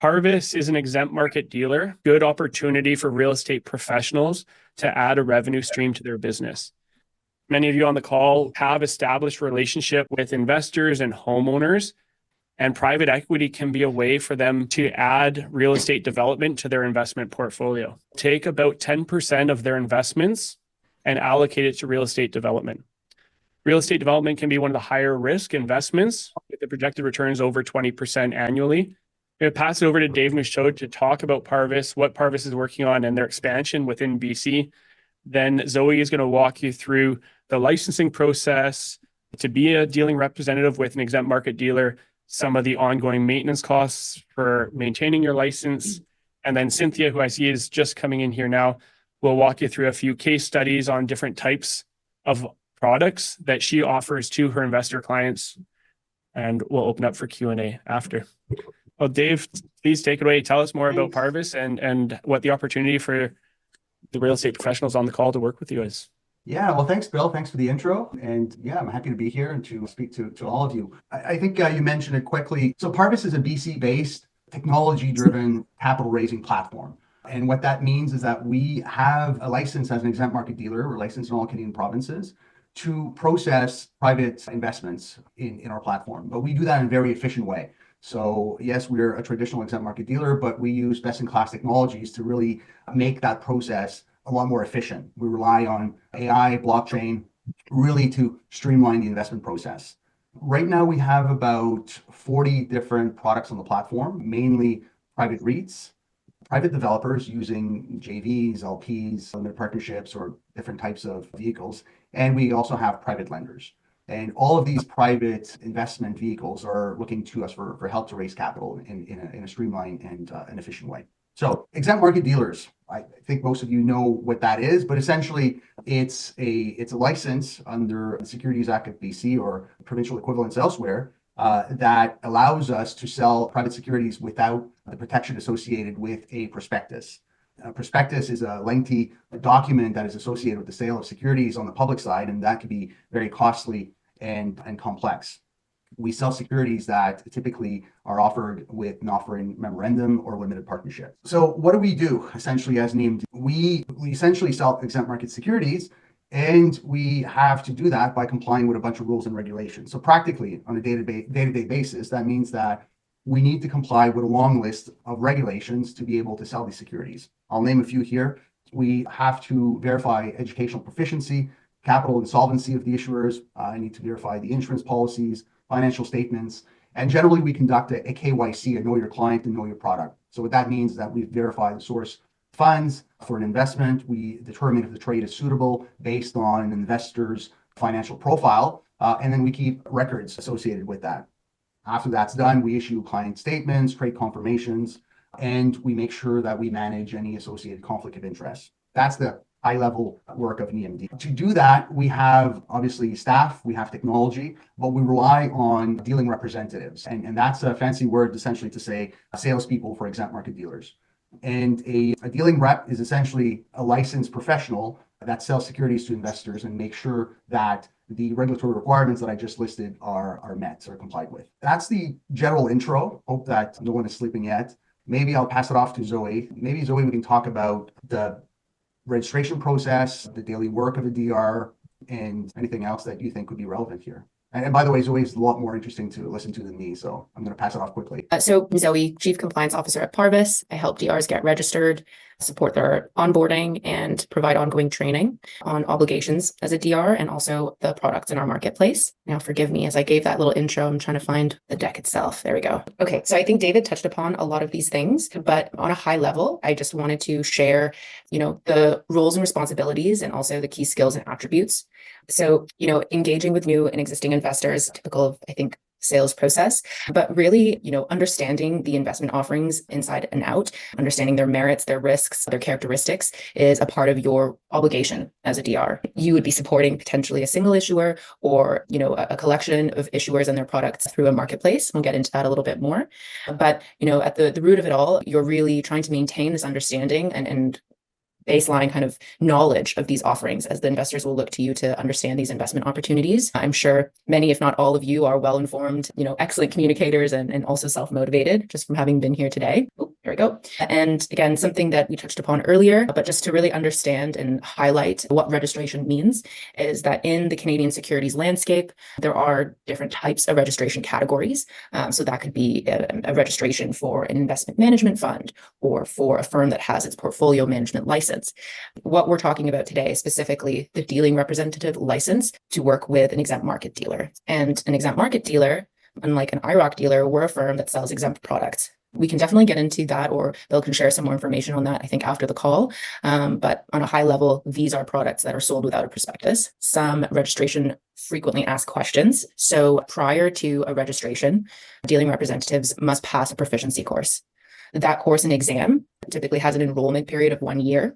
Parvis is an exempt market dealer, good opportunity for real estate professionals to add a revenue stream to their business. Many of you on the call have established relationship with investors and homeowners, and private equity can be a way for them to add real estate development to their investment portfolio. Take about 10% of their investments and allocate it to real estate development. Real estate development can be one of the higher risk investments with the projected returns over 20% annually. I'm going to pass it over to Dave Michaud to talk about Parvis, what Parvis is working on, and their expansion within BC. Then Zoe is going to walk you through the licensing process to be a dealing representative with an exempt market dealer, some of the ongoing maintenance costs for maintaining your license. And then Cynthia, who I see is just coming in here now, will walk you through a few case studies on different types of products that she offers to her investor clients. And we'll open up for Q&A after. Well, Dave, please take it away. Tell us more about Parvis and what the opportunity for the real estate professionals on the call to work with you is. Yeah, well, thanks, Bill. Thanks for the intro. And yeah, I'm happy to be here and to speak to all of you. I think you mentioned it quickly. So Parvis is a BC-based, technology-driven capital raising platform. And what that means is that we have a license as an exempt market dealer. We're licensed in all Canadian provinces to process private investments in our platform. But we do that in a very efficient way. So yes, we're a traditional exempt market dealer, but we use best-in-class technologies to really make that process a lot more efficient. We rely on AI, blockchain, really to streamline the investment process. Right now, we have about 40 different products on the platform, mainly private REITs, private developers using JVs, LPs, limited partnerships, or different types of vehicles. And we also have private lenders. And all of these private investment vehicles are looking to us for help to raise capital in a streamlined and an efficient way. So exempt market dealers, I think most of you know what that is, but essentially it's a license under the Securities Act of BC or provincial equivalents elsewhere that allows us to sell private securities without the protection associated with a prospectus. A prospectus is a lengthy document that is associated with the sale of securities on the public side, and that can be very costly and complex. We sell securities that typically are offered with an offering memorandum or limited partnership. So what do we do essentially as named? We essentially sell exempt market securities, and we have to do that by complying with a bunch of rules and regulations. So practically on a day-to-day basis, that means that we need to comply with a long list of regulations to be able to sell these securities. I'll name a few here. We have to verify educational proficiency, capital and solvency of the issuers. I need to verify the insurance policies, financial statements, and generally we conduct a KYC, a know your client and know your product. So what that means is that we verify the source funds for an investment. We determine if the trade is suitable based on an investor's financial profile, and then we keep records associated with that. After that's done, we issue client statements, trade confirmations, and we make sure that we manage any associated conflict of interest. That's the high-level work of an EMD. To do that, we have obviously staff, we have technology, but we rely on dealing representatives. And that's a fancy word essentially to say salespeople for exempt market dealers. And a dealing rep is essentially a licensed professional that sells securities to investors and makes sure that the regulatory requirements that I just listed are met, are complied with. That's the general intro. Hope that no one is sleeping yet. Maybe I'll pass it off to Zoe. Maybe Zoe, we can talk about the registration process, the daily work of a DR, and anything else that you think would be relevant here. And by the way, Zoe is a lot more interesting to listen to than me, so I'm going to pass it off quickly. So Zoe, Chief Compliance Officer at Parvis. I help DRs get registered, support their onboarding, and provide ongoing training on obligations as a DR and also the products in our marketplace. Now, forgive me as I gave that little intro. I'm trying to find the deck itself. There we go. Okay, so I think David touched upon a lot of these things, but on a high level, I just wanted to share, the roles and responsibilities and also the key skills and attributes. So, engaging with new and existing investors, typical of, I think, sales process, but really, understanding the investment offerings inside and out, understanding their merits, their risks, their characteristics is a part of your obligation as a DR. You would be supporting potentially a single issuer or, a collection of issuers and their products through a marketplace. We'll get into that a little bit more. But, at the root of it all, you're really trying to maintain this understanding and baseline kind of knowledge of these offerings as the investors will look to you to understand these investment opportunities. I'm sure many, if not all of you, are well-informed, excellent communicators and also self-motivated just from having been here today. Oh, here we go. And again, something that we touched upon earlier, but just to really understand and highlight what registration means is that in the Canadian securities landscape, there are different types of registration categories. So that could be a registration for an investment management fund or for a firm that has its portfolio management license. What we're talking about today, specifically the dealing representative license to work with an exempt market dealer. And an exempt market dealer, unlike an IROC dealer, we're a firm that sells exempt products. We can definitely get into that, or Bill can share some more information on that, I think, after the call. But on a high level, these are products that are sold without a prospectus. Some registration frequently asked questions. So prior to a registration, dealing representatives must pass a proficiency course. That course and exam typically has an enrollment period of 1 year.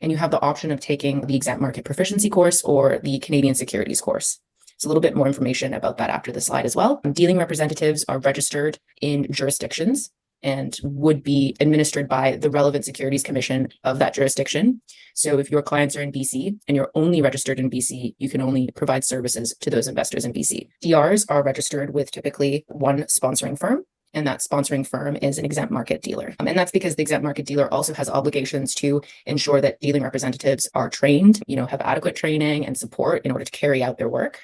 And you have the option of taking the exempt market proficiency course or the Canadian securities course. So a little bit more information about that after the slide as well. Dealing representatives are registered in jurisdictions and would be administered by the relevant securities commission of that jurisdiction. So if your clients are in BC and you're only registered in BC, you can only provide services to those investors in BC. DRs are registered with typically one sponsoring firm, and that sponsoring firm is an exempt market dealer. And that's because the exempt market dealer also has obligations to ensure that dealing representatives are trained, have adequate training and support in order to carry out their work.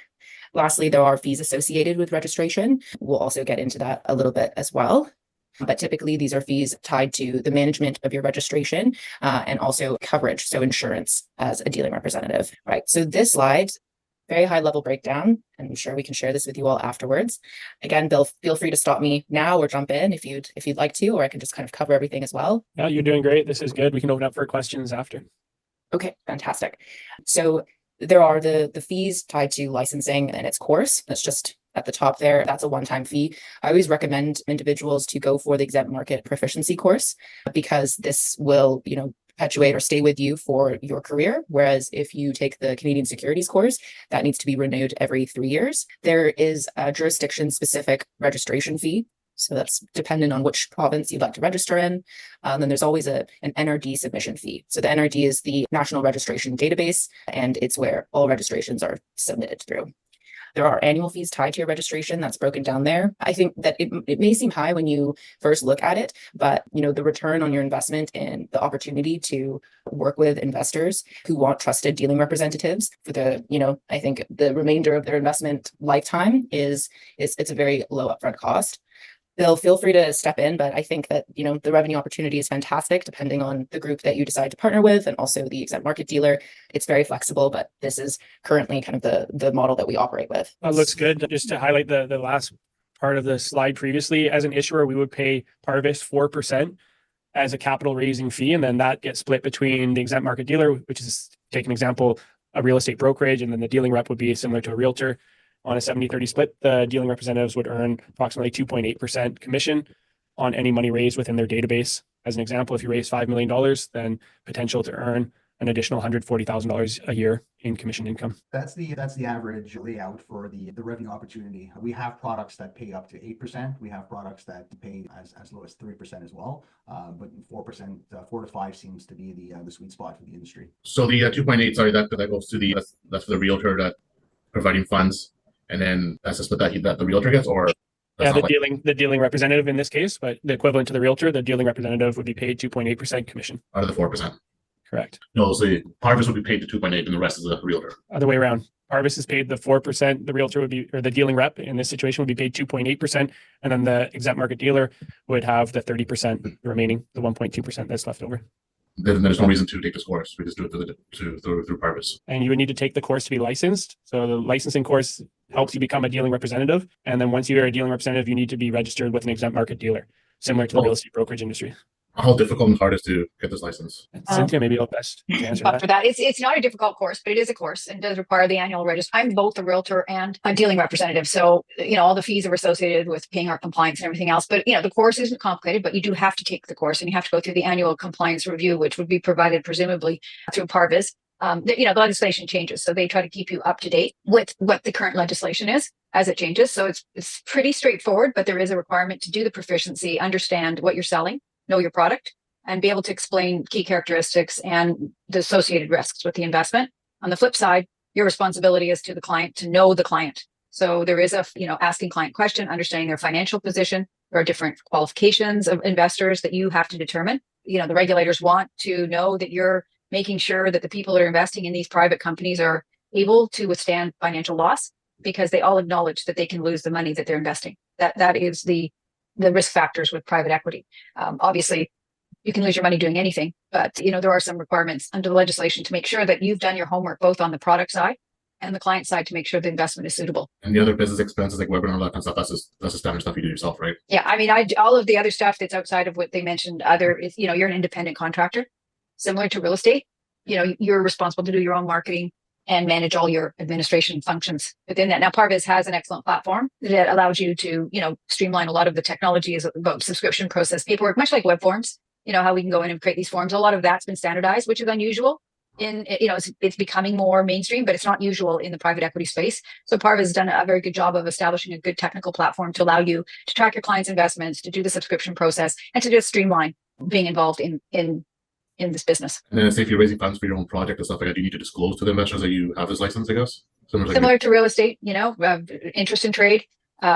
Lastly, there are fees associated with registration. We'll also get into that a little bit as well. But typically, these are fees tied to the management of your registration and also coverage, so insurance as a dealing representative. Right. So this slide, very high level breakdown, and I'm sure we can share this with you all afterwards. Again, Bill, feel free to stop me now or jump in if you'd like to, or I can just kind of cover everything as well. Yeah, you're doing great. This is good. We can open up for questions after. Okay, fantastic. So there are the fees tied to licensing and its course. That's just at the top there. That's a one-time fee. I always recommend individuals to go for the exempt market proficiency course because this will, perpetuate or stay with you for your career. Whereas if you take the Canadian securities course, that needs to be renewed every 3 years. There is a jurisdiction-specific registration fee. So that's dependent on which province you'd like to register in. Then there's always an NRD submission fee. So the NRD is the National Registration Database, and it's where all registrations are submitted through. There are annual fees tied to your registration. That's broken down there. I think that it may seem high when you first look at it, but the return on your investment and the opportunity to work with investors who want trusted dealing representatives for I think the remainder of their investment lifetime it's a very low upfront cost. Bill, feel free to step in, but I think that, the revenue opportunity is fantastic depending on the group that you decide to partner with and also the exempt market dealer. It's very flexible, but this is currently kind of the model that we operate with. That looks good. Just to highlight the last part of the slide previously, as an issuer, we would pay Parvis 4% as a capital raising fee, and then that gets split between the exempt market dealer, which is, take an example, a real estate brokerage, and then the dealing rep would be similar to a realtor. On a 70-30 split, the dealing representatives would earn approximately 2.8% commission on any money raised within their database. As an example, if you raise $5 million, then potential to earn an additional $140,000 a year in commission income. That's the average layout for the revenue opportunity. We have products that pay up to 8%. We have products that pay as low as 3% as well. But 4%, 4 to 5 seems to be the sweet spot for the industry. So the 2.8, sorry, that goes to that's for the realtor that providing funds. And then that's a split that the realtor gets, or the dealing representative in this case, but the equivalent to the realtor, the dealing representative would be paid 2.8% commission out of the 4%. Correct. No, so the Parvis would be paid the 2.8, and the rest is the realtor. Other way around. Parvis is paid the 4%. The realtor would be, or the dealing rep in this situation would be paid 2.8%, and then the exempt market dealer would have the 30%, the remaining, the 1.2% that's left over. Then there's no reason to take this course. We just do it through Parvis. And you would need to take the course to be licensed. So the licensing course helps you become a dealing representative. And then once you're a dealing representative, you need to be registered with an exempt market dealer, similar to the real estate brokerage industry. How difficult and hard is to get this license? Cynthia, maybe you'll best to answer that. For that, it's not a difficult course, but it is a course and does require the annual register. I'm both a realtor and a dealing representative. So, all the fees are associated with paying our compliance and everything else. But, the course isn't complicated, but you do have to take the course and you have to go through the annual compliance review, which would be provided presumably through Parvis. The legislation changes. So they try to keep you up to date with what the current legislation is as it changes. So it's pretty straightforward, but there is a requirement to do the proficiency, understand what you're selling, know your product, and be able to explain key characteristics and the associated risks with the investment. On the flip side, your responsibility is to the client to know the client. So there is a, asking client question, understanding their financial position. There are different qualifications of investors that you have to determine. The regulators want to know that you're making sure that the people that are investing in these private companies are able to withstand financial loss, because they all acknowledge that they can lose the money that they're investing. That is the risk factors with private equity. Obviously, you can lose your money doing anything, but there are some requirements under the legislation to make sure that you've done your homework both on the product side and the client side to make sure the investment is suitable. And the other business expenses like webinar, all that kind of stuff, that's just standard stuff you do yourself, right? Yeah, all of the other stuff that's outside of what they mentioned, is you're an independent contractor, similar to real estate. You're responsible to do your own marketing and manage all your administration functions within that. Now, Parvis has an excellent platform that allows you to, streamline a lot of the technology is about subscription process paperwork, much like web forms, how we can go in and create these forms. A lot of that's been standardized, which is unusual it's becoming more mainstream, but it's not usual in the private equity space. So Parvis has done a very good job of establishing a good technical platform to allow you to track your clients' investments, to do the subscription process, and to just streamline being involved in this business. And then say if you're raising funds for your own project and stuff like that, you need to disclose to the investors that you have this license, I guess? Similar to real estate, interest in trade,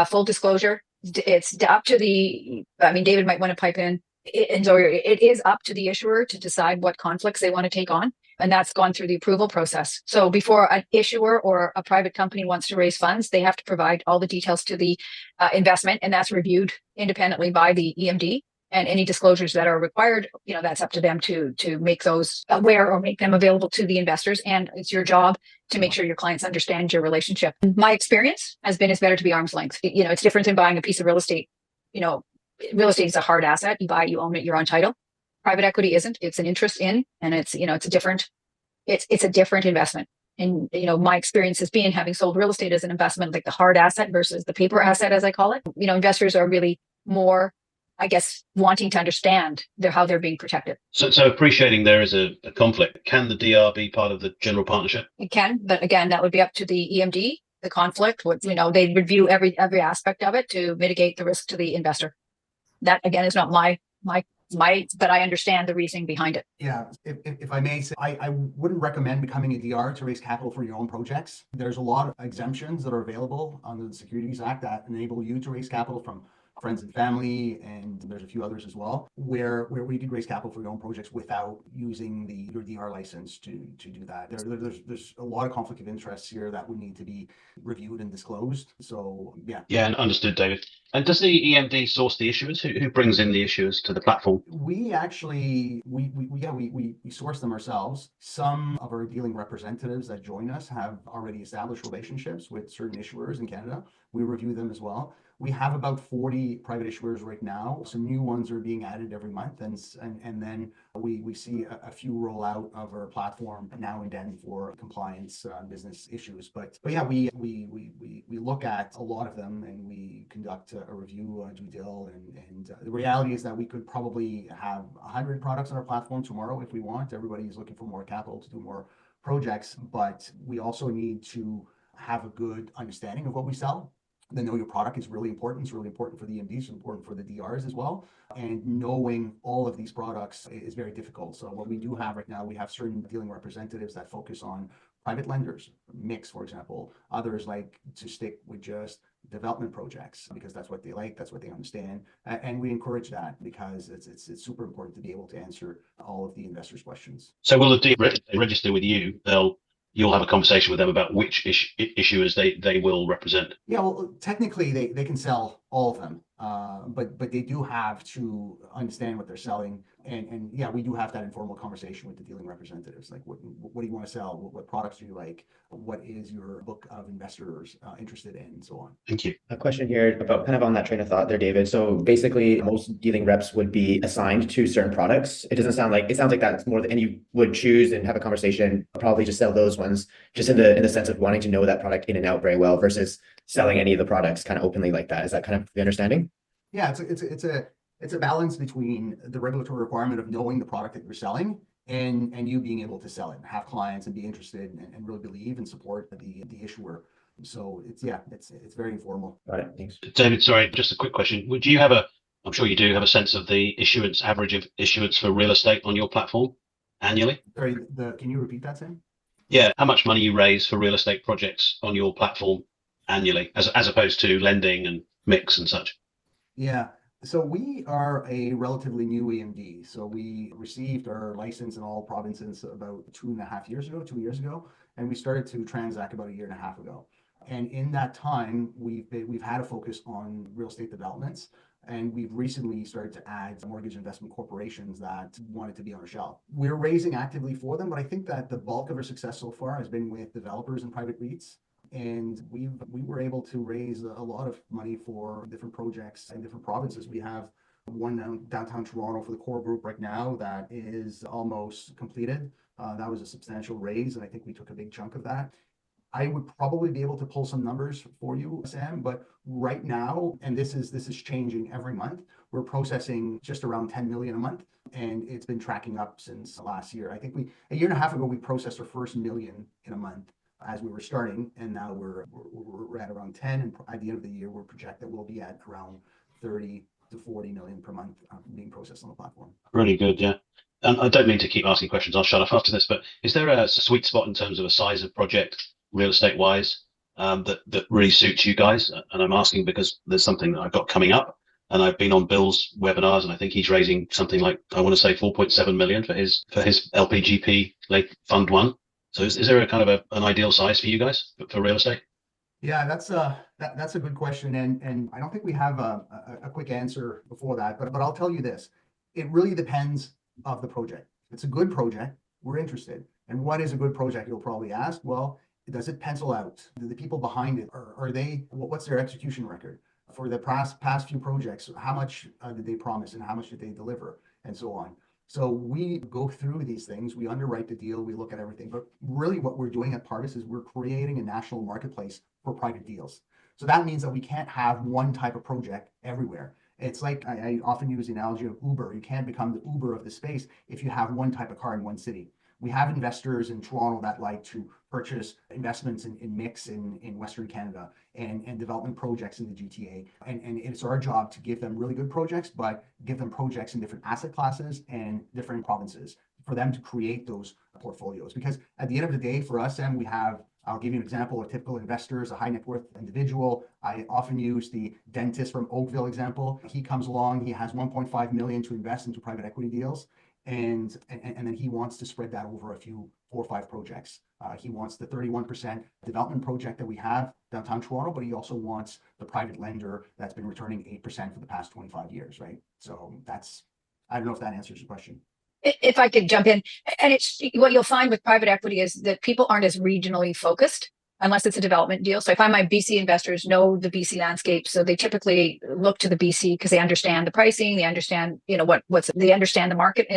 full disclosure. It's up to David might want to pipe in. And so it is up to the issuer to decide what conflicts they want to take on. And that's gone through the approval process. So before an issuer or a private company wants to raise funds, they have to provide all the details to the investment, and that's reviewed independently by the EMD. And any disclosures that are required, that's up to them to make those aware or make them available to the investors. And it's your job to make sure your clients understand your relationship. My experience has been it's better to be arm's length. It's different than buying a piece of real estate. Real estate is a hard asset. You buy, you own it, you're on title. Private equity isn't. It's an interest in, and it's a different investment. And my experience has been having sold real estate as an investment, like the hard asset versus the paper asset, as I call it. Investors are really more, I guess, wanting to understand how they're being protected. So appreciating there is a conflict. Can the DR be part of the general partnership? It can, but again, that would be up to the EMD. The conflict, they review every aspect of it to mitigate the risk to the investor. That again is not my, but I understand the reasoning behind it. Yeah, if I may say, I wouldn't recommend becoming a DR to raise capital for your own projects. There's a lot of exemptions that are available under the Securities Act that enable you to raise capital from friends and family, and there's a few others as well, where you could raise capital for your own projects without using your DR license to do that. There's a lot of conflict of interests here that would need to be reviewed and disclosed. So yeah. Yeah, understood, David. And does the EMD source the issuers? Who brings in the issuers to the platform? We actually we source them ourselves. Some of our dealing representatives that join us have already established relationships with certain issuers in Canada. We review them as well. We have about 40 private issuers right now. Some new ones are being added every month, and then we see a few roll out of our platform now and then for compliance business issues. But yeah, we look at a lot of them, and we conduct a review due dill, and the reality is that we could probably have 100 products on our platform tomorrow if we want. Everybody is looking for more capital to do more projects, but we also need to have a good understanding of what we sell. The know your product is really important. It's really important for the EMDs, it's important for the DRs as well. And knowing all of these products is very difficult. So what we do have right now, we have certain dealing representatives that focus on private lenders, mix, for example. Others like to stick with just development projects because that's what they like, that's what they understand. And we encourage that because it's super important to be able to answer all of the investors' questions. So will the register with you? You'll have a conversation with them about which issuers they will represent. Yeah, well, technically they can sell all of them, but they do have to understand what they're selling. And yeah, we do have that informal conversation with the dealing representatives. Like, what do you want to sell? What products do you like? What is your book of investors interested in, and so on. Thank you. A question here about kind of on that train of thought there, David. So basically, most dealing reps would be assigned to certain products. It sounds like that's more than, and you would choose and have a conversation, probably just sell those ones, just in the sense of wanting to know that product in and out very well versus selling any of the products kind of openly like that. Is that kind of the understanding? Yeah, it's a balance between the regulatory requirement of knowing the product that you're selling and you being able to sell it and have clients and be interested and really believe and support the issuer. So it's very informal. Got it. Thanks. David, sorry, just a quick question. Would you have a I'm sure you do have a sense of the average of issuance for real estate on your platform annually. Sorry, can you repeat that, Sam? Yeah, how much money you raise for real estate projects on your platform annually, as opposed to lending and mix and such. Yeah. So we are a relatively new EMD. So we received our license in all provinces about 2 years ago, and we started to transact about a year and a half ago. And in that time, we've had a focus on real estate developments, and we've recently started to add mortgage investment corporations that wanted to be on our shelf. We're raising actively for them, but I think that the bulk of our success so far has been with developers and private REITs. And we were able to raise a lot of money for different projects in different provinces. We have one downtown Toronto for the core group right now that is almost completed. That was a substantial raise, and I think we took a big chunk of that. I would probably be able to pull some numbers for you, Sam, but right now, and this is changing every month, we're processing just around 10 million a month, and it's been tracking up since last year. I think a year and a half ago, we processed our first million in a month as we were starting, and now we're at around 10, and at the end of the year, we're projected we'll be at around 30 to 40 million per month being processed on the platform. Really good, yeah. I don't mean to keep asking questions. I'll shut up after this, but is there a sweet spot in terms of a size of project, real estate wise, that really suits you guys? And I'm asking because there's something that I've got coming up, and I've been on Bill's webinars, and I think he's raising something like, I want to say 4.7 million for his LPGP Lake Fund 1. So is there a kind of an ideal size for you guys for real estate? Yeah, that's a good question, and I don't think we have a quick answer before that, but I'll tell you this: it really depends of the project. If it's a good project, we're interested. And what is a good project? You'll probably ask. Well, does it pencil out? Do the people behind it are they? What's their execution record for the past few projects? How much did they promise, and how much did they deliver, and so on. So we go through these things, we underwrite the deal, we look at everything. But really what we're doing at Parvis is we're creating a national marketplace for private deals. So that means that we can't have one type of project everywhere. It's like I often use the analogy of Uber. You can't become the Uber of the space if you have one type of car in one city. We have investors in Toronto that like to purchase investments in mix in Western Canada and development projects in the GTA. And it's our job to give them really good projects, but give them projects in different asset classes and different provinces for them to create those portfolios. Because at the end of the day, for us, Sam, I'll give you an example. A typical investor is a high net worth individual. I often use the dentist from Oakville example. He comes along, he has 1.5 million to invest into private equity deals. And then he wants to spread that over 4 or 5 projects. He wants the 31% development project that we have downtown Toronto, but he also wants the private lender that's been returning 8% for the past 25 years, right? So I don't know if that answers your question. If I could jump in, and it's what you'll find with private equity is that people aren't as regionally focused unless it's a development deal. So I find my BC investors know the BC landscape. So they typically look to the BC because they understand the pricing, they understand, they understand the market,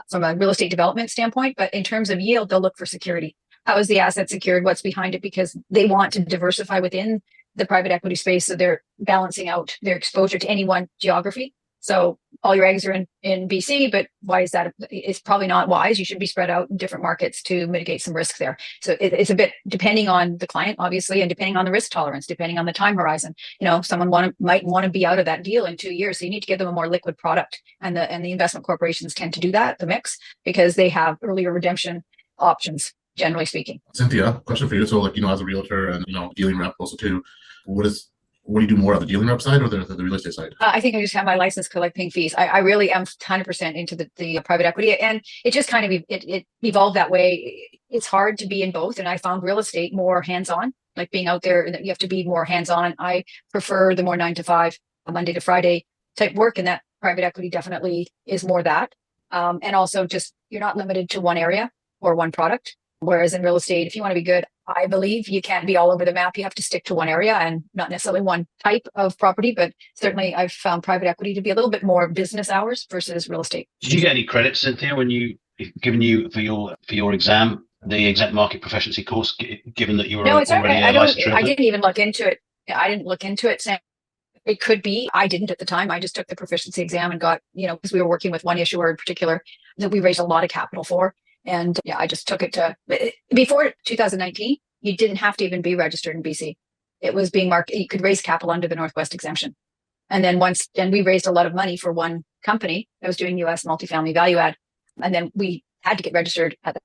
from a real estate development standpoint. But in terms of yield, they'll look for security. How is the asset secured? What's behind it? Because they want to diversify within the private equity space. So they're balancing out their exposure to any one geography. So all your eggs are in BC, but why is that? It's probably not wise. You should be spread out in different markets to mitigate some risk there. So it's a bit depending on the client, obviously, and depending on the risk tolerance, depending on the time horizon. Someone might want to be out of that deal in 2 years. So you need to give them a more liquid product. And the investment corporations tend to do that, the mix, because they have earlier redemption options, generally speaking. Cynthia, question for you. So as a realtor and, dealing rep also too, what do you do more on the dealing rep side or the real estate side? I think I just have my license collecting fees. I really am 100% into the private equity, and it just kind of it evolved that way. It's hard to be in both, and I found real estate more hands-on, like being out there. You have to be more hands-on. I prefer the more 9 to 5, Monday to Friday type work, and that private equity definitely is more that. And also, just you're not limited to one area or one product. Whereas in real estate, if you want to be good, I believe you can't be all over the map. You have to stick to one area and not necessarily one type of property, but certainly I've found private equity to be a little bit more business hours versus real estate. Did you get any credit, Cynthia, when given you for your exam, the exact market proficiency course, given that you were already a licensed realtor? I didn't even look into it. I didn't look into it, Sam. It could be. I didn't at the time. I just took the proficiency exam and got, because we were working with one issuer in particular that we raised a lot of capital for. And I just took it before 2019, you didn't have to even be registered in BC. It was being marked. You could raise capital under the Northwest exemption. And then we raised a lot of money for one company that was doing US multifamily value add. And then we had to get registered at the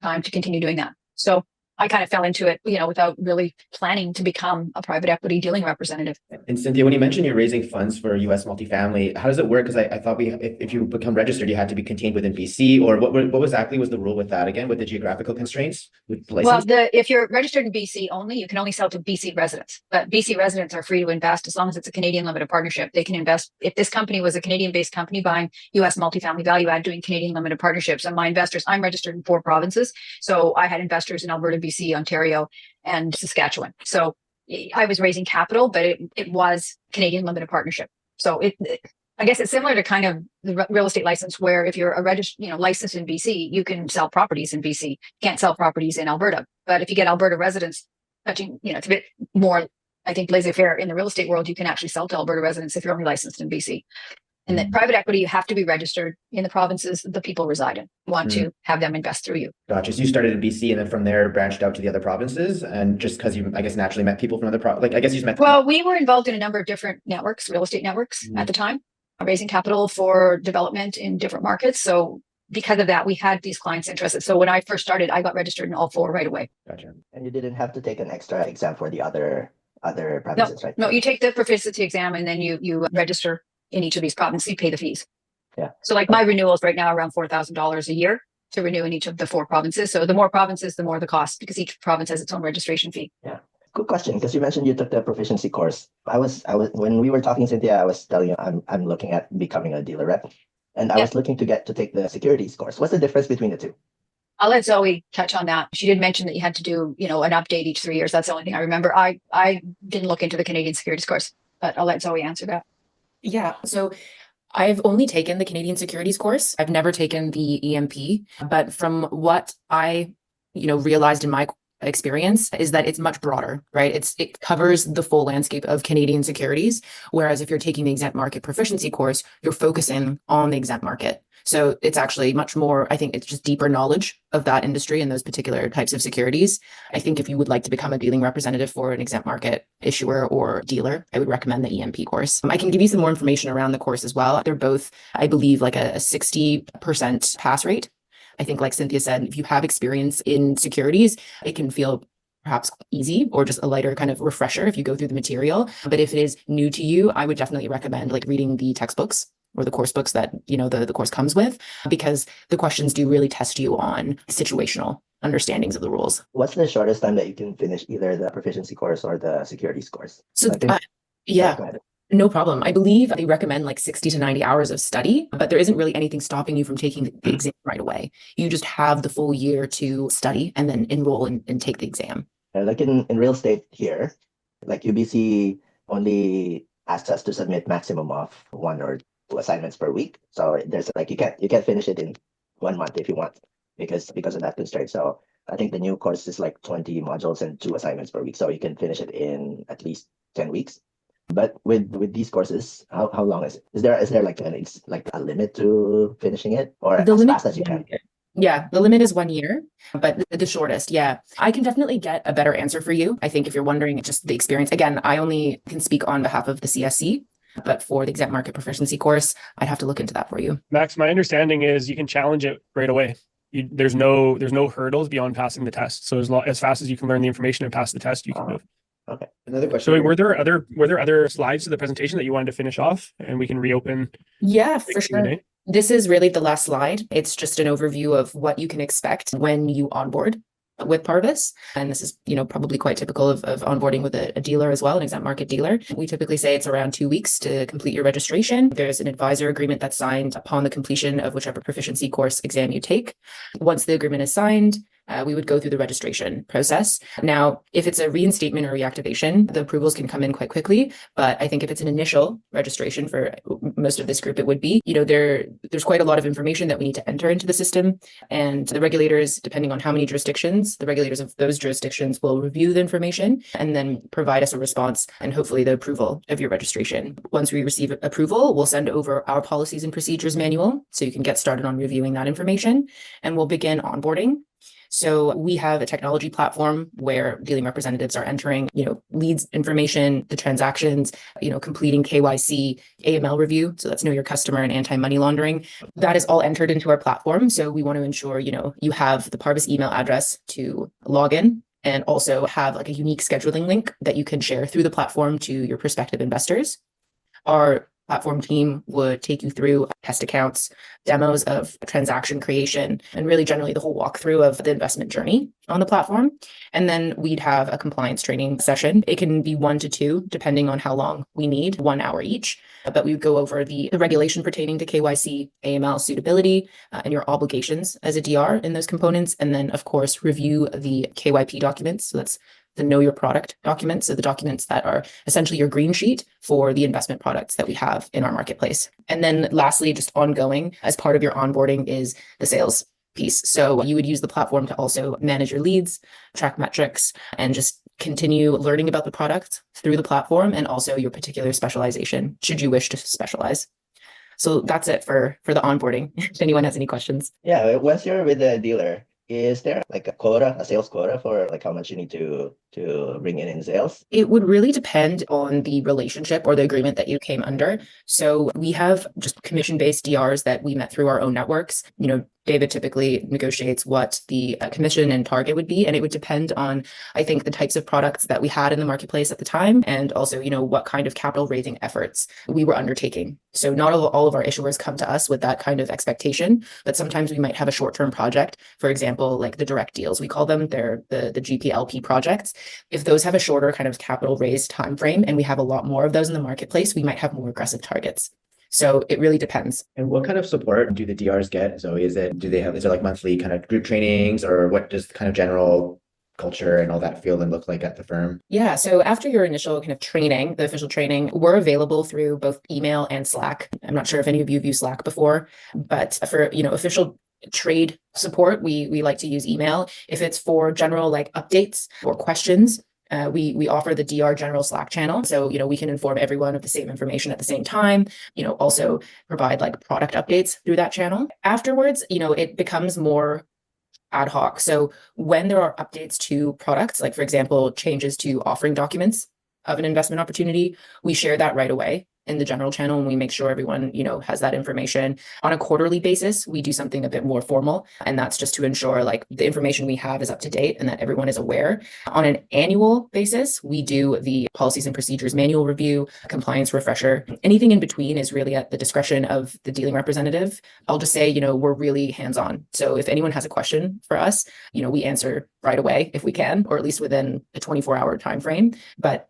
time to continue doing that. So I kind of fell into it, without really planning to become a private equity dealing representative. And Cynthia, when you mentioned you're raising funds for US multifamily, how does it work? Because I thought if you become registered, you had to be contained within BC, or what exactly was the rule with that again, with the geographical constraints with the license? Well, if you're registered in BC only, you can only sell to BC residents. But BC residents are free to invest as long as it's a Canadian limited partnership. They can invest. If this company was a Canadian-based company buying US multifamily value add, doing Canadian limited partnerships, and my investors, I'm registered in 4 provinces, so I had investors in Alberta, BC, Ontario, and Saskatchewan. So I was raising capital, but it was Canadian limited partnership. So I guess it's similar to kind of the real estate license, where if you're licensed in BC, you can sell properties in BC. You can't sell properties in Alberta. But if you get Alberta residents touching, it's a bit more, I think, laissez-faire in the real estate world. You can actually sell to Alberta residents if you're only licensed in BC. And then private equity, you have to be registered in the provinces the people reside in. You want to have them invest through you. Gotcha. So you started in BC and then from there branched out to the other provinces, and just because you, I guess, naturally met people from other I guess you just met. Well, we were involved in a number of different networks, real estate networks at the time, raising capital for development in different markets. So because of that, we had these clients interested. So when I first started, I got registered in all 4 right away. Gotcha. And you didn't have to take an extra exam for the other provinces, right? No, you take the proficiency exam and then you register in each of these provinces. You pay the fees. Yeah. So like my renewals right now are around $4,000 a year to renew in each of the 4 provinces. So the more provinces, the more the cost, because each province has its own registration fee. Yeah. Good question, because you mentioned you took the proficiency course. I was when we were talking, Cynthia, I was telling you I'm looking at becoming a dealer rep, and I was looking to take the securities course. What's the difference between the two? I'll let Zoe touch on that. She did mention that you had to do, an update each 3 years. That's the only thing I remember. I didn't look into the Canadian securities course, but I'll let Zoe answer that. Yeah. So I've only taken the Canadian securities course. I've never taken the EMP, but from what I, realized in my experience is that it's much broader, right? It covers the full landscape of Canadian securities. Whereas if you're taking the exempt market proficiency course, you're focusing on the exempt market. So it's actually much more, I think it's just deeper knowledge of that industry and those particular types of securities. I think if you would like to become a dealing representative for an exempt market issuer or dealer, I would recommend the EMP course. I can give you some more information around the course as well. They're both, I believe, like a 60% pass rate. I think, like Cynthia said, if you have experience in securities, it can feel perhaps easy or just a lighter kind of refresher if you go through the material. But if it is new to you, I would definitely recommend reading the textbooks or the course books that, the course comes with, because the questions do really test you on situational understandings of the rules. What's the shortest time that you can finish either the proficiency course or the securities course? So, yeah. No problem. I believe they recommend 60 to 90 hours of study, but there isn't really anything stopping you from taking the exam right away. You just have the full year to study and then enroll and take the exam. Like in real estate here, UBC only asks us to submit maximum of 1 or 2 assignments per week. So there's you can't finish it in 1 month if you want because of that constraint. So I think the new course is 20 modules and 2 assignments per week. So you can finish it in at least 10 weeks. But with these courses, how long is it? Is there a limit to finishing it, or as fast as you can? Yeah, the limit is 1 year, but the shortest, yeah. I can definitely get a better answer for you. I think if you're wondering just the experience, again, I only can speak on behalf of the CSC, but for the exempt market proficiency course, I'd have to look into that for you. Max, my understanding is you can challenge it right away. There's no hurdles beyond passing the test. So as fast as you can learn the information and pass the test, you can move. Okay. Another question. So were there other slides to the presentation that you wanted to finish off, and we can reopen? Yeah, for sure. This is really the last slide. It's just an overview of what you can expect when you onboard with Parvis. And this is, probably quite typical of onboarding with a dealer as well, an exempt market dealer. We typically say it's around 2 weeks to complete your registration. There's an advisor agreement that's signed upon the completion of whichever proficiency course exam you take. Once the agreement is signed, we would go through the registration process. Now, if it's a reinstatement or reactivation, the approvals can come in quite quickly. But I think if it's an initial registration for most of this group, it would be, there's quite a lot of information that we need to enter into the system. And the regulators, depending on how many jurisdictions, the regulators of those jurisdictions will review the information and then provide us a response and hopefully the approval of your registration. Once we receive approval, we'll send over our policies and procedures manual so you can get started on reviewing that information, and we'll begin onboarding. So we have a technology platform where dealing representatives are entering, leads information, the transactions, completing KYC, AML review. So that's know your customer and anti-money laundering. That is all entered into our platform. So we want to ensure, you have the Parvis email address to log in, and also have like a unique scheduling link that you can share through the platform to your prospective investors. Our platform team would take you through test accounts, demos of transaction creation, and really generally the whole walkthrough of the investment journey on the platform. And then we'd have a compliance training session. It can be 1 to 2, depending on how long we need, 1 hour each. But we would go over the regulation pertaining to KYC, AML suitability, and your obligations as a DR in those components. And then, of course, review the KYP documents. So that's the know your product documents. So the documents that are essentially your green sheet for the investment products that we have in our marketplace. And then lastly, just ongoing as part of your onboarding is the sales piece. So you would use the platform to also manage your leads, track metrics, and just continue learning about the product through the platform, and also your particular specialization, should you wish to specialize. So that's it for the onboarding. If anyone has any questions. Yeah, once you're with the dealer, is there like a sales quota for like how much you need to bring in sales? It would really depend on the relationship or the agreement that you came under. So we have just commission-based DRs that we met through our own networks. David typically negotiates what the commission and target would be, and it would depend on, I think, the types of products that we had in the marketplace at the time, and also, what kind of capital raising efforts we were undertaking. So not all of our issuers come to us with that kind of expectation, but sometimes we might have a short-term project. For example, like the direct deals, we call them, they're the GPLP projects. If those have a shorter kind of capital raise time frame, and we have a lot more of those in the marketplace, we might have more aggressive targets. So it really depends. And what kind of support do the DRs get? So is there like monthly kind of group trainings, or what does kind of general culture and all that feel and look like at the firm? Yeah. So after your initial kind of training, the official training, we're available through both email and Slack. I'm not sure if any of you have used Slack before, but for, official trade support, we like to use email. If it's for general like updates or questions, we offer the DR general Slack channel. So, we can inform everyone of the same information at the same time, also provide like product updates through that channel. Afterwards, it becomes more ad hoc. So when there are updates to products, like for example, changes to offering documents of an investment opportunity, we share that right away in the general channel, and we make sure everyone, has that information. On a quarterly basis, we do something a bit more formal, and that's just to ensure like the information we have is up to date and that everyone is aware. On an annual basis, we do the policies and procedures manual review, compliance refresher. Anything in between is really at the discretion of the dealing representative. I'll just say, we're really hands-on. So if anyone has a question for us, we answer right away if we can, or at least within a 24-hour time frame. But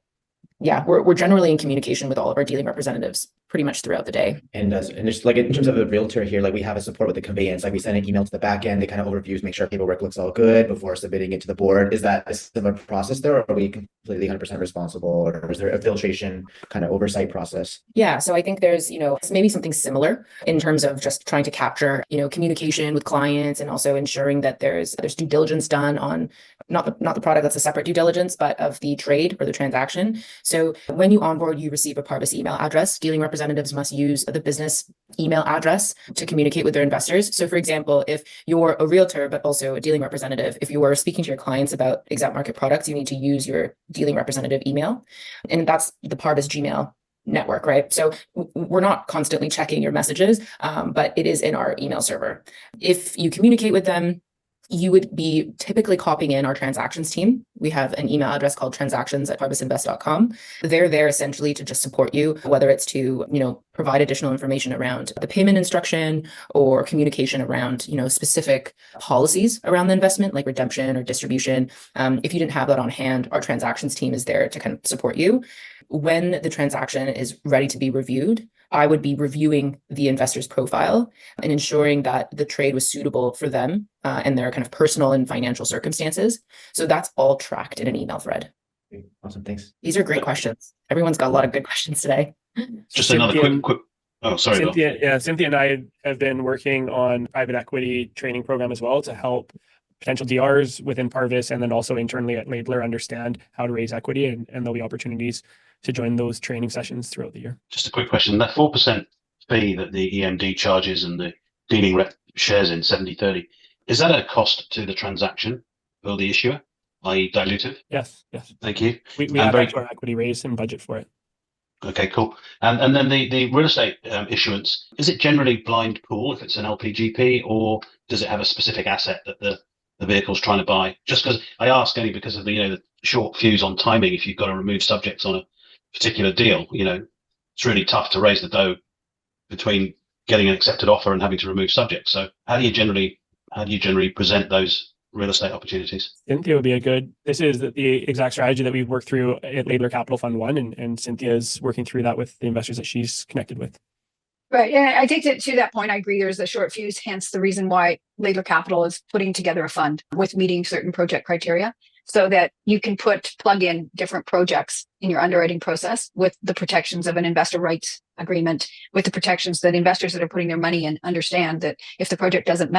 yeah, we're generally in communication with all of our dealing representatives pretty much throughout the day. And just like in terms of a realtor here, like we have a support with the conveyance, like we send an email to the back end, they kind of overviews, make sure paperwork looks all good before submitting it to the board. Is that a similar process there, or are we completely 100% responsible, or is there a filtration kind of oversight process? Yeah, so I think there's, maybe something similar in terms of just trying to capture, communication with clients, and also ensuring that there's due diligence done on not the product, that's a separate due diligence, but of the trade or the transaction. So when you onboard, you receive a Parvis email address. Dealing representatives must use the business email address to communicate with their investors. So for example, if you're a realtor, but also a dealing representative, if you are speaking to your clients about exact market products, you need to use your dealing representative email. And that's the Parvis Gmail network, right? So we're not constantly checking your messages, but it is in our email server. If you communicate with them, you would be typically copying in our transactions team. We have an email address called transactions@parvisinvest.com. They're there essentially to just support you, whether it's to, provide additional information around the payment instruction or communication around, specific policies around the investment, like redemption or distribution. If you didn't have that on hand, our transactions team is there to kind of support you. When the transaction is ready to be reviewed, I would be reviewing the investor's profile and ensuring that the trade was suitable for them and their kind of personal and financial circumstances. So that's all tracked in an email thread. Awesome, thanks. These are great questions. Everyone's got a lot of good questions today. Just Cynthia, another quick. Oh, sorry. Cynthia and I have been working on private equity training program as well to help potential DRs within Parvis, and then also internally at Laidler, understand how to raise equity, and there'll be opportunities to join those training sessions throughout the year. Just a quick question. That 4% fee that the EMD charges and the dealing rep shares in 70/30, Is that a cost to the transaction for the issuer, i.e. dilutive? Yes. Thank you. We add that to our equity raise and budget for it. Okay, cool. And then the real estate issuance, is it generally blind pool if it's an LPGP, or does it have a specific asset that the vehicle's trying to buy? Just because I ask only because of the short fuse on timing. If you've got to remove subjects on a particular deal, it's really tough to raise the dough between getting an accepted offer and having to remove subjects. So how do you generally present those real estate opportunities? Cynthia would be this is the exact strategy that we've worked through at Laidler Capital Fund 1, and Cynthia's working through that with the investors that she's connected with. Right. And I think that to that point, I agree there's a short fuse, hence the reason why Laidler Capital is putting together a fund with meeting certain project criteria so that you can plug in different projects in your underwriting process with the protections of an investor rights agreement, with the protections that investors that are putting their money in understand that if the project doesn't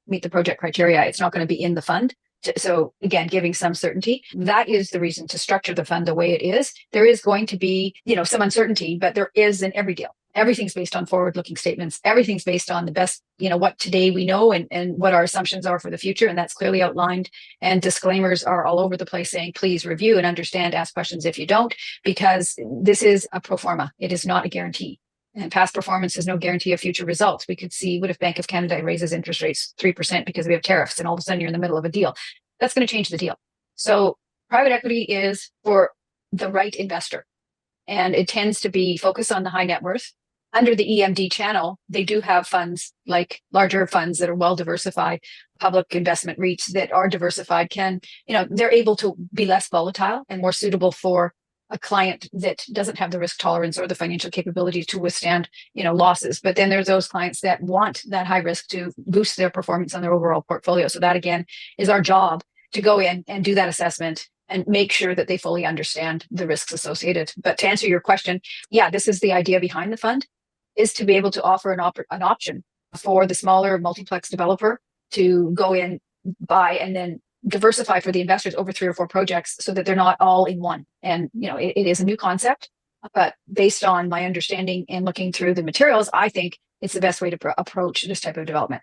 meet the project criteria, it's not going to be in the fund. So again, giving some certainty. That is the reason to structure the fund the way it is. There is going to be, some uncertainty, but there is in every deal. Everything's based on forward-looking statements. Everything's based on the best, what today we know and what our assumptions are for the future. And that's clearly outlined. And disclaimers are all over the place saying, please review and understand, ask questions if you don't, because this is a pro forma. It is not a guarantee. And past performance is no guarantee of future results. We could see what if Bank of Canada raises interest rates 3% because we have tariffs and all of a sudden you're in the middle of a deal. That's going to change the deal. So private equity is for the right investor. And it tends to be focused on the high net worth. Under the EMD channel, they do have funds like larger funds that are well diversified, public investment REITs that are diversified they're able to be less volatile and more suitable for a client that doesn't have the risk tolerance or the financial capability to withstand, losses. But then there's those clients that want that high risk to boost their performance on their overall portfolio. So that again is our job to go in and do that assessment and make sure that they fully understand the risks associated. But to answer your question, this is the idea behind the fund, is to be able to offer an option for the smaller multiplex developer to go in, buy, and then diversify for the investors over 3 or 4 projects so that they're not all in one. And, it is a new concept, but based on my understanding and looking through the materials, I think it's the best way to approach this type of development.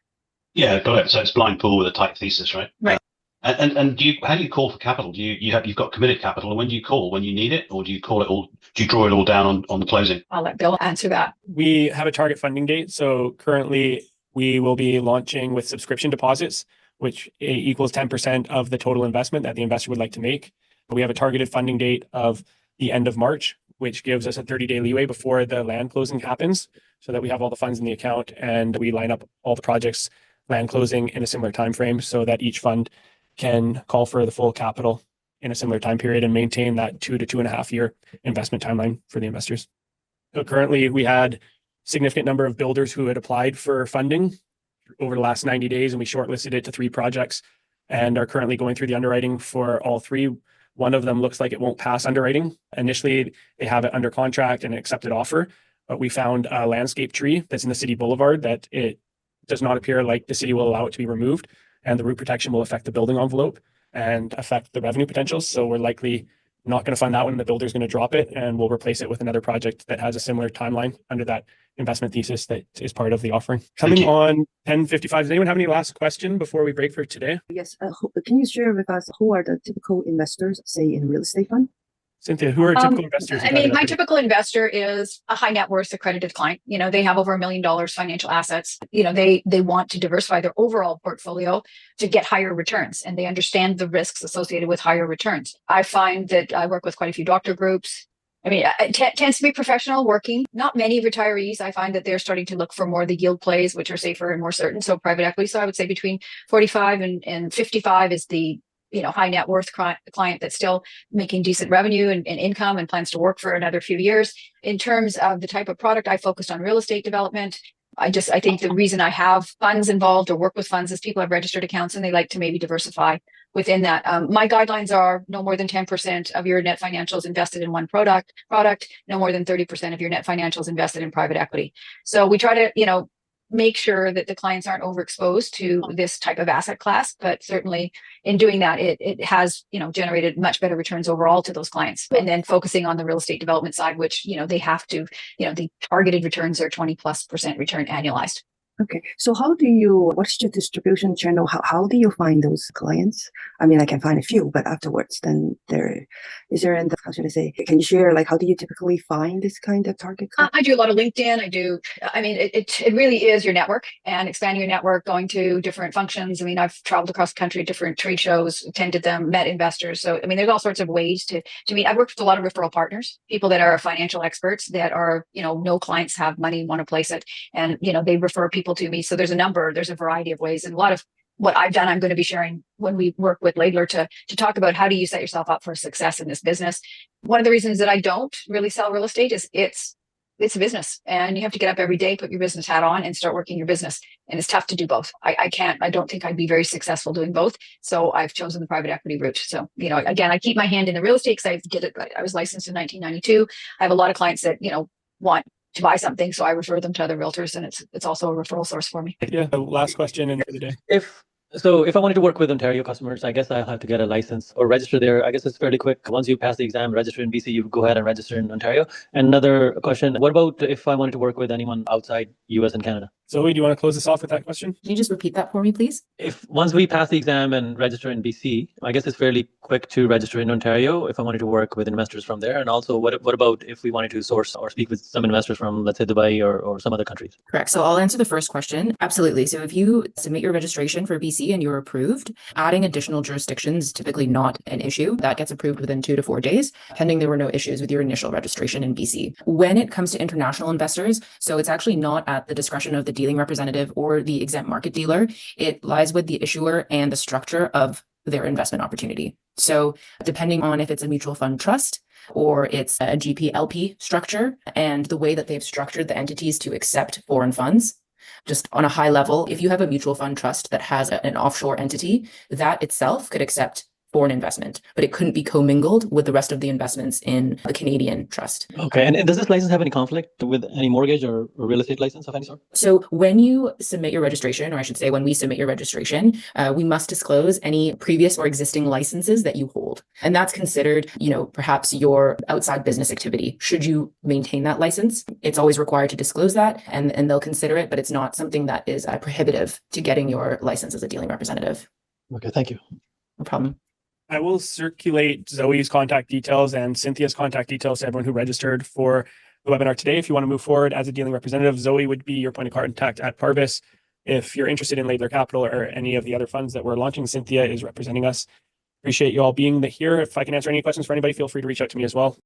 Yeah, got it. So it's blind pool with a tight thesis, right? Right. And how do you call for capital? You've got committed capital, and when do you call? When you need it, or do you call it all? Do you draw it all down on the closing? I'll let Bill answer that. We have a target funding date. So currently we will be launching with subscription deposits, which equals 10% of the total investment that the investor would like to make. We have a targeted funding date of the end of March, which gives us a 30-day leeway before the land closing happens, so that we have all the funds in the account and we line up all the projects land closing in a similar time frame, so that each fund can call for the full capital in a similar time period and maintain that 2 to 2.5 year investment timeline for the investors. So currently, we had a significant number of builders who had applied for funding over the last 90 days, and we shortlisted it to 3 projects and are currently going through the underwriting for all 3. One of them looks like it won't pass underwriting. Initially, they have it under contract and an accepted offer, but we found a landscape tree that's in the city boulevard that it does not appear like the city will allow it to be removed, and the root protection will affect the building envelope and affect the revenue potential. So we're likely not going to fund that one. The builder's going to drop it, and we'll replace it with another project that has a similar timeline under that investment thesis that is part of the offering. Coming on 10:55. Does anyone have any last question before we break for today? Yes. Can you share with us who are the typical investors, say, in real estate fund? Cynthia, who are typical investors? My typical investor is a high net worth accredited client. They have over $1 million financial assets. They want to diversify their overall portfolio to get higher returns, and they understand the risks associated with higher returns. I find that I work with quite a few doctor groups. It tends to be professional working. Not many retirees. I find that they're starting to look for more the yield plays, which are safer and more certain. So private equity. So I would say between 45 and 55 is the high net worth client that's still making decent revenue and income and plans to work for another few years. In terms of the type of product, I focused on real estate development. I think the reason I have funds involved or work with funds is people have registered accounts and they like to maybe diversify within that. My guidelines are no more than 10% of your net financials invested in one product, no more than 30% of your net financials invested in private equity. So we try to, make sure that the clients aren't overexposed to this type of asset class, but certainly in doing that, it has, generated much better returns overall to those clients. And then focusing on the real estate development side, which, they have to, the targeted returns are 20+% return annualized. Okay. So what's your distribution channel? How do you find those clients? I mean, I can find a few, but afterwards, then how should I say, can you share, like, how do you typically find this kind of target client? I do a lot of LinkedIn. It really is your network and expanding your network, going to different functions. I mean, I've traveled across the country, different trade shows, attended them, met investors. So, I mean, there's all sorts of ways to meet. I've worked with a lot of referral partners, people that are financial experts that are, no clients have money, want to place it. And, they refer people to me. So there's a variety of ways, and a lot of what I've done, I'm going to be sharing when we work with Laidler to talk about how do you set yourself up for success in this business. One of the reasons that I don't really sell real estate is it's a business, and you have to get up every day, put your business hat on, and start working your business. And it's tough to do both. I don't think I'd be very successful doing both. So I've chosen the private equity route. So, again, I keep my hand in the real estate because I was licensed in 1992. I have a lot of clients that, want to buy something. So I refer them to other realtors, and it's also a referral source for me. Yeah. The last question in for the day. If I wanted to work with Ontario customers, I guess I'll have to get a license or register there. I guess it's fairly quick. Once you pass the exam, register in BC, you go ahead and register in Ontario. And another question, what about if I wanted to work with anyone outside US and Canada? Zoe, do you want to close this off with that question? Can you just repeat that for me, please? If once we pass the exam and register in BC, I guess it's fairly quick to register in Ontario if I wanted to work with investors from there. And also, what about if we wanted to source or speak with some investors from, let's say, Dubai or some other countries? Correct. So I'll answer the first question. Absolutely. So if you submit your registration for BC and you're approved, adding additional jurisdictions is typically not an issue. That gets approved within 2 to 4 days, pending there were no issues with your initial registration in BC. When it comes to international investors, so it's actually not at the discretion of the dealing representative or the exempt market dealer. It lies with the issuer and the structure of their investment opportunity. So depending on if it's a mutual fund trust or it's a GP-LP structure and the way that they've structured the entities to accept foreign funds, just on a high level, if you have a mutual fund trust that has an offshore entity, that itself could accept foreign investment, but it couldn't be commingled with the rest of the investments in the Canadian trust. Okay. And does this license have any conflict with any mortgage or real estate license of any sort? So when you submit your registration, or I should say when we submit your registration, we must disclose any previous or existing licenses that you hold. And that's considered, perhaps your outside business activity. Should you maintain that license, it's always required to disclose that and they'll consider it, but it's not something that is prohibitive to getting your license as a dealing representative. Okay, thank you. No problem. I will circulate Zoe's contact details and Cynthia's contact details to everyone who registered for the webinar today. If you want to move forward as a dealing representative, Zoe would be your point of contact at Parvis. If you're interested in Laidler Capital or any of the other funds that we're launching, Cynthia is representing us. Appreciate you all being here. If I can answer any questions for anybody, feel free to reach out to me as well.